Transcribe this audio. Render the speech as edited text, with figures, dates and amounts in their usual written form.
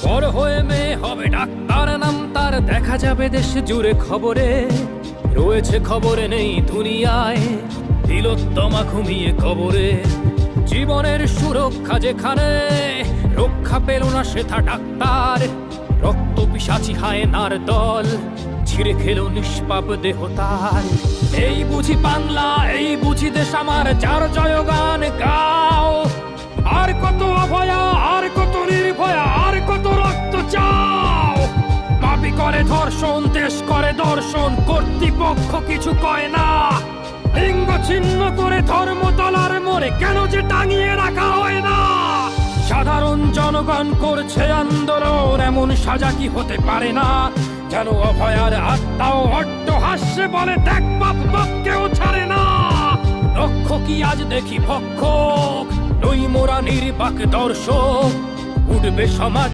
বড় হয়ে মেয়ে হবে ডাক্তার, নাম তার দেখা যাবে দেশ জুড়ে খবরে। রয়েছে খবরে নেই দুনিয়ায়, তিলোত্তমা ঘুমিয়ে কবরে। জীবনের সুরক্ষা যেখানে, রক্ষা পেল না সেথা ডাক্তার। রক্ত পিশাচি হায়নার দল, ছিঁড়ে খেলো নিষ্পাপ দেহ তার। এই বুঝি বাংলা, এই বুঝি দেশ আমার, যার জয়গান গাও। আর কত অভয়া, আর কত নির্ভয়া, আর কত রক্ত চাও। পাপী করে ধর্ষণ, দেশ করে দর্শন, কর্তৃপক্ষ কিছু কয় না। লিঙ্গ ছিন্ন করে ধর্মতলার মোড়ে কেন যে টাঙিয়ে রাখা হয় না। সাধারণ জনগণ করছে আন্দোলন, এমন সাজা কি হতে পারে না। যেন অভয়ার আত্মাও অট্টহাস্যে বলে, দেখ বাপ বাপকেও ছাড়ে না। লক্ষ্য কি আজ দেখি ভক্ষক, নই মোরা নির্বাক দর্শক। উঠবে সমাজ